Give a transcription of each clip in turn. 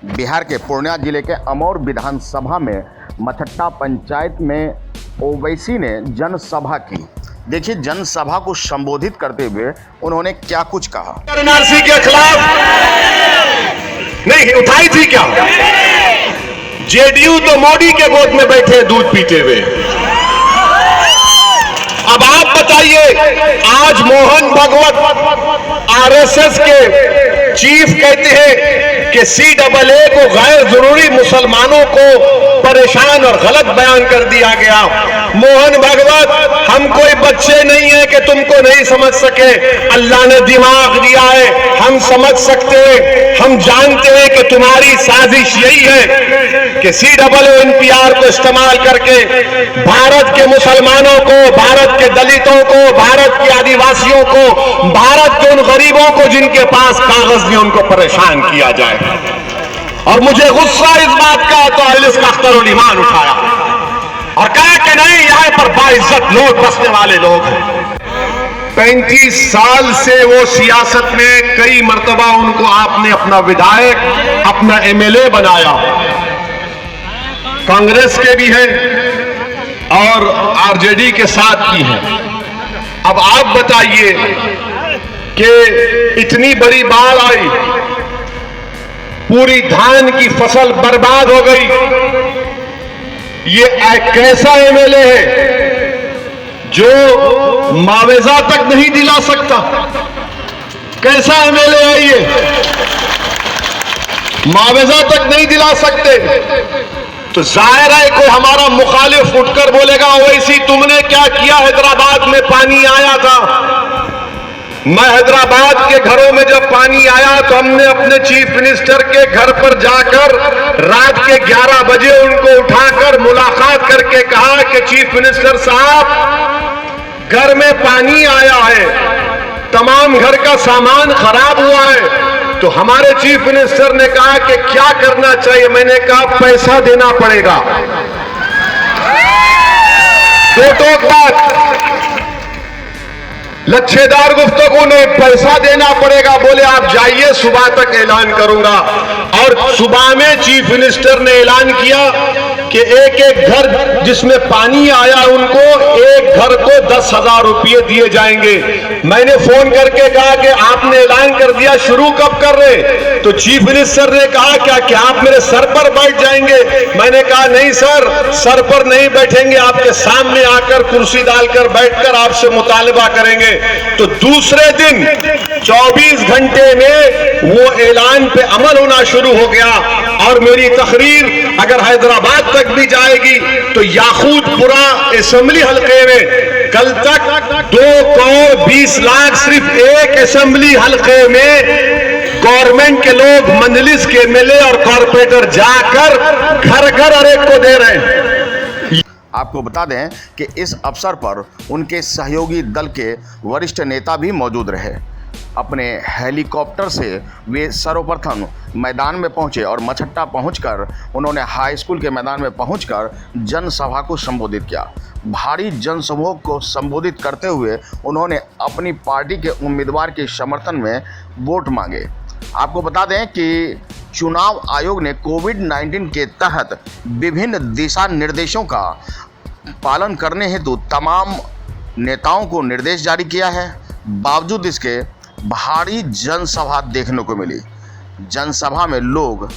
बिहार के पूर्णिया जिले के अमौर विधानसभा में मछट्टा पंचायत में ओवैसी ने जनसभा की। देखिए जनसभा को संबोधित करते हुए उन्होंने क्या कुछ कहा। एनआरसी के खिलाफ नहीं उठाई थी क्या? जेडीयू तो मोदी के गोद में बैठे दूध पीते हुए। अब आप बताइए, आज मोहन भागवत आरएसएस के चीफ कहते हैं कि सीएए को गैर जरूरी मुसलमानों को परेशान और गलत बयान कर दिया गया। मोहन भागवत, हम कोई बच्चे नहीं है कि तुमको नहीं समझ सके। अल्लाह ने दिमाग दिया है, हम समझ सकते हैं। हम जानते हैं कि तुम्हारी साजिश यही है कि CAA को इस्तेमाल करके भारत के मुसलमानों को, भारत के दलितों को, भारत के आदिवासियों को, भारत के उन गरीबों को जिनके पास कागज नहीं, उनको परेशान किया जाए। और मुझे गुस्सा इस बात का तो अहलिस का अख्तरुल ईमान उठाया और कहा कि नहीं, यहां पर बाइज्जत लोग बसने वाले लोग हैं। 35 साल से वो सियासत में, कई मर्तबा उनको आपने अपना विधायक, अपना MLA बनाया। कांग्रेस के भी हैं और RJD के साथ भी हैं। अब आप बताइए कि इतनी बड़ी बाढ़ आई, पूरी धान की फसल बर्बाद हो गई। ये कैसा MLA है जो मुआवजा तक नहीं दिला सकता? कैसा MLA है ये? मुआवजा तक नहीं दिला सकते। तो जाहिर है कोई हमारा मुखालिफ उठकर बोलेगा, ओवैसी तुमने क्या किया? हैदराबाद में पानी आया था। मैं हैदराबाद के घरों में जब पानी आया तो हमने अपने चीफ मिनिस्टर के घर पर जाकर रात के 11 बजे उनको उठाकर मुलाकात करके कहा कि चीफ मिनिस्टर साहब, घर में पानी आया है, तमाम घर का सामान खराब हुआ है। तो हमारे चीफ मिनिस्टर ने कहा कि क्या करना चाहिए? मैंने कहा पैसा देना पड़ेगा। दो टोक बात, लच्छेदार गुफ्तगू नहीं, पैसा देना पड़ेगा। बोले आप जाइए, सुबह तक ऐलान करूंगा। और सुबह में चीफ मिनिस्टर ने ऐलान किया कि एक एक घर जिसमें पानी आया उनको एक घर को 10,000 रुपये दिए जाएंगे। मैंने फोन करके कहा कि आपने ऐलान कर दिया, शुरू कब कर रहे? तो चीफ मिनिस्टर ने कहा क्या आप मेरे सर पर बैठ जाएंगे? मैंने कहा नहीं सर, सर पर नहीं बैठेंगे, आपके सामने आकर कुर्सी डालकर बैठकर आपसे मुतालबा करेंगे। तो दूसरे दिन 24 घंटे में वो ऐलान पे अमल होना शुरू हो गया। और मेरी तकरीर अगर हैदराबाद तक भी जाएगी तो याकूतपुरा असेंबली हल्के में कल तक 2 करोड़ 20 लाख सिर्फ एक असेंबली हल्के में गवर्नमेंट के लोग, मंजलिस के MLA और कॉर्पोरेटर जाकर घर घर हर एक को दे रहे हैं। आपको बता दें कि इस अवसर पर उनके सहयोगी दल के वरिष्ठ नेता भी मौजूद रहे। अपने हेलीकॉप्टर से वे सर्वप्रथम मैदान में पहुंचे और मछट्टा पहुंचकर उन्होंने हाई स्कूल के मैदान में पहुंचकर जनसभा को संबोधित किया। भारी जनसमूह को संबोधित करते हुए उन्होंने अपनी पार्टी के उम्मीदवार के समर्थन में वोट मांगे। आपको बता दें कि चुनाव आयोग ने कोविड-19 के तहत विभिन्न दिशा निर्देशों का पालन करने हेतु तमाम नेताओं को निर्देश जारी किया है। बावजूद इसके भारी जनसभा देखने को मिली। जनसभा में लोग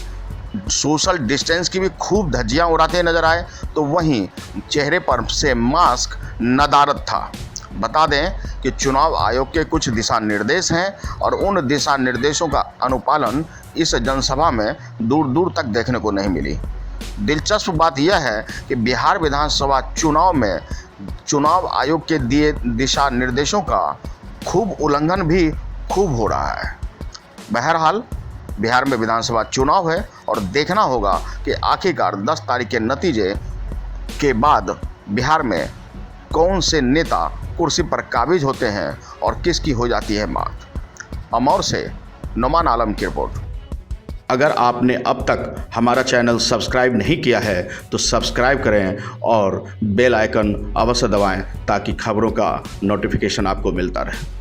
सोशल डिस्टेंस की भी खूब धज्जियां उड़ाते नजर आए, तो वहीं चेहरे पर से मास्क नदारद था। बता दें कि चुनाव आयोग के कुछ दिशा निर्देश हैं और उन दिशा निर्देशों का अनुपालन इस जनसभा में दूर दूर तक देखने को नहीं मिली। दिलचस्प बात यह है कि बिहार विधानसभा चुनाव में चुनाव आयोग के दिए दिशा निर्देशों का खूब उल्लंघन भी खूब हो रहा है। बहरहाल बिहार में विधानसभा चुनाव है और देखना होगा कि आखिरकार 10 तारीख के नतीजे के बाद बिहार में कौन से नेता कुर्सी पर काबिज होते हैं और किसकी हो जाती है मात। अमौर से नुमान आलम की रिपोर्ट। अगर आपने अब तक हमारा चैनल सब्सक्राइब नहीं किया है तो सब्सक्राइब करें और बेल आइकन अवश्य दबाएं ताकि खबरों का नोटिफिकेशन आपको मिलता रहे।